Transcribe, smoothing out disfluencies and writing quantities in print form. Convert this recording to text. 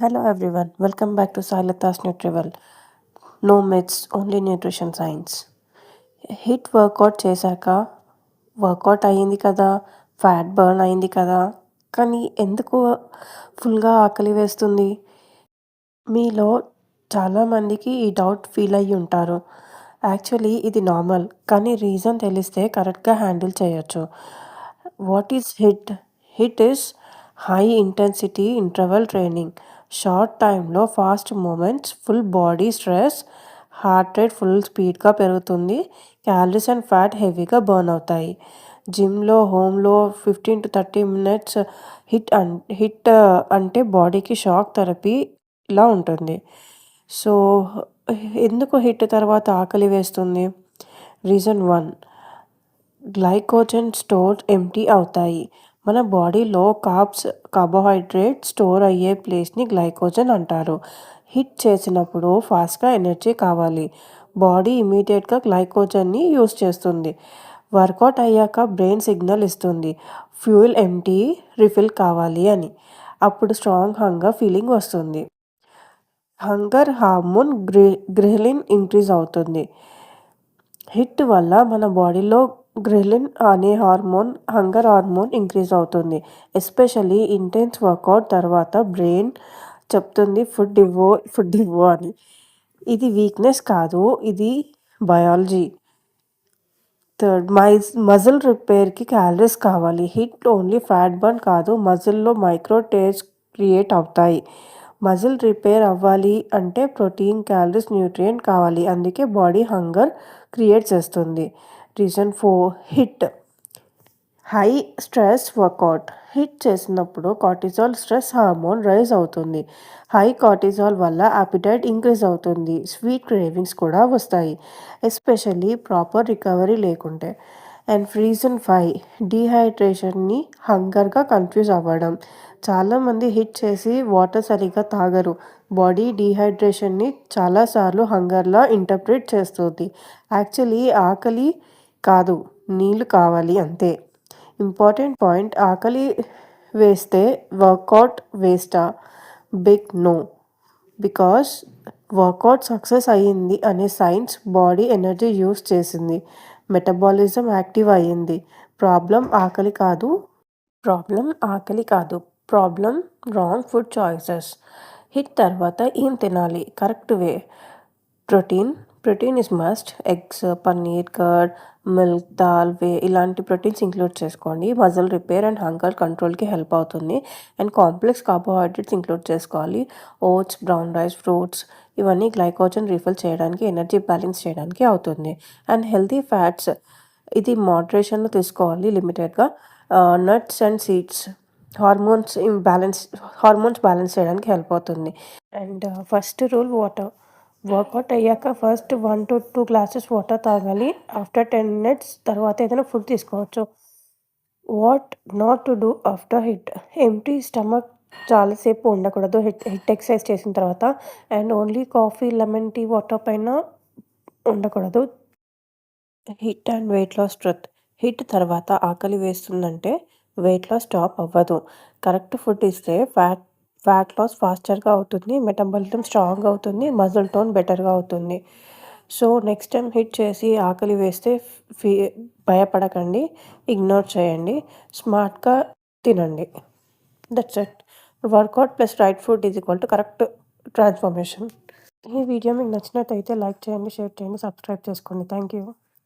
Hello everyone, welcome back to Silata's Nutrival. No myths, only nutrition science. HIIT workout చేశాక workout అయ్యింది కదా, fat burn అయింది కదా, కానీ ఎందుకు ఫుల్గా ఆకలి వేస్తుంది? మీలో చాలామందికి ఈ డౌట్ ఫీల్ అయ్యి ఉంటారు. యాక్చువల్లీ ఇది నార్మల్, కానీ రీజన్ తెలిస్తే కరెక్ట్గా హ్యాండిల్ చేయొచ్చు. What is HIIT? HIIT is high intensity interval training. Short టైంలో fast movements, full body stress, heart rate full స్పీడ్గా పెరుగుతుంది, క్యాలరీస్ అండ్ ఫ్యాట్ హెవీగా బర్న్ అవుతాయి. జిమ్లో, హోమ్లో 15 to 30 minutes హిట్ అంటే బాడీకి షాక్ థెరపీలా ఉంటుంది. సో ఎందుకు హిట్ తర్వాత ఆకలి వేస్తుంది? రీజన్ 1, గ్లైకోజన్ స్టోర్ ఎంప్టీ అవుతాయి. మన బాడీలో కార్బోహైడ్రేట్ స్టోర్ అయ్యే ప్లేస్ని గ్లైకోజన్ అంటారు. హిట్ చేసినప్పుడు ఫాస్ట్గా ఎనర్జీ కావాలి. బాడీ ఇమీడియట్గా గ్లైకోజన్ని యూస్ చేస్తుంది. వర్కౌట్ అయ్యాక బ్రెయిన్ సిగ్నల్ ఇస్తుంది, ఫ్యూయల్ ఎంటీ, రిఫిల్ కావాలి అని. అప్పుడు స్ట్రాంగ్ హంగర్ ఫీలింగ్ వస్తుంది. హంగర్ హార్మోన్ గ్రెలిన్ ఇంక్రీజ్ అవుతుంది. హిట్ వల్ల మన బాడీలో గ్రెలిన్ అనే హంగర్ హార్మోన్ ఇంక్రీజ్ అవుతుంది. ఎస్పెషల్లీ ఇంటెన్స్ వర్కౌట్ తర్వాత బ్రెయిన్ చెప్తుంది ఫుడ్ ఇవ్వు అని. ఇది వీక్నెస్ కాదు, ఇది బయాలజీ. థర్డ్, మజిల్ రిపేర్కి క్యాలరీస్ కావాలి. హిట్ ఓన్లీ ఫ్యాట్ బర్న్ కాదు, మజిల్లో మైక్రో టేర్స్ క్రియేట్ అవుతాయి. మజిల్ రిపేర్ అవ్వాలి అంటే ప్రోటీన్, క్యాలరీస్, న్యూట్రియంట్ కావాలి. అందుకే బాడీ హంగర్ క్రియేట్ చేస్తుంది. Reason 4, HIIT high stress workout. HIIT చేసినప్పుడు కార్టిజాల్ స్ట్రెస్ హార్మోన్ రైజ్ అవుతుంది. హై కార్టిజాల్ వల్ల అపిటైట్ ఇంక్రీజ్ అవుతుంది, స్వీట్ క్రేవింగ్స్ కూడా వస్తాయి, ఎస్పెషల్లీ ప్రాపర్ రికవరీ లేకుంటే. అండ్ రీజన్ 5, డీహైడ్రేషన్ని హంగర్గా కన్ఫ్యూజ్ అవ్వడం. చాలామంది హిట్ చేసి వాటర్ సరిగ్గా తాగరు. బాడీ డీహైడ్రేషన్ని చాలాసార్లు హంగర్లా ఇంటర్ప్రిట్ చేస్తుంది. యాక్చువల్లీ ఆకలి కాదు, నీళ్ళు కావాలి అంతే. ఇంపార్టెంట్ పాయింట్, ఆకలి వేస్తే వర్కౌట్ వేస్టా? Big no. Because workout success అయ్యింది అనే సైన్స్, బాడీ ఎనర్జీ యూస్ చేసింది, మెటబాలిజం యాక్టివ్ అయ్యింది. ప్రాబ్లం ఆకలి కాదు, problem wrong food choices. HIIT తర్వాత ఏం తినాలి? Correct way. Protein is must. Eggs, paneer, curd, milk, dal, ఇలాంటి ప్రోటీన్స్ ఇంక్లూడ్ చేసుకోండి. మజిల్ రిపేర్ అండ్ హంగర్ కంట్రోల్కి హెల్ప్ అవుతుంది. అండ్ కాంప్లెక్స్ కార్బోహైడ్రేట్స్ ఇంక్లూడ్ చేసుకోవాలి. ఓట్స్, బ్రౌన్ రైస్, ఫ్రూట్స్, ఇవన్నీ గ్లైకోజన్ రీఫిల్ చేయడానికి, ఎనర్జీ బ్యాలెన్స్ చేయడానికి అవుతుంది. అండ్ హెల్తీ ఫ్యాట్స్, ఇది మోడరేషన్లో తీసుకోవాలి, లిమిటెడ్గా. Nuts and seeds, hormones balance చేయడానికి హెల్ప్ అవుతుంది. And first rule, water. Workout అయ్యాక ఫస్ట్ 1 to 2 గ్లాసెస్ వాటర్ తాగాలి. ఆఫ్టర్ 10 minutes తర్వాత ఏదైనా ఫుడ్ తీసుకోవచ్చు. What not to do after HIIT? Empty stomach చాలాసేపు ఉండకూడదు హిట్ ఎక్సర్సైజ్ చేసిన తర్వాత. And only coffee, lemon tea, water పైన ఉండకూడదు. HIIT and weight loss truth. HIIT తర్వాత ఆకలి వేస్తుందంటే వెయిట్ లాస్ స్టాప్ అవ్వదు. కరెక్ట్ ఫుడ్ ఇస్తే ఫ్యాట్ లాస్ ఫాస్టర్గా అవుతుంది, మెటబాలిజం స్ట్రాంగ్ అవుతుంది, మజిల్ టోన్ బెటర్గా అవుతుంది. సో నెక్స్ట్ టైం హిట్ చేసి ఆకలి వేస్తే భయపడకండి, ఇగ్నోర్ చేయండి, స్మార్ట్గా తినండి. That's it. Workout plus right food is equal to correct transformation. ఈ వీడియో మీకు నచ్చినట్టయితే లైక్ చేయండి, షేర్ చేయండి, సబ్స్క్రైబ్ చేసుకోండి. Thank you.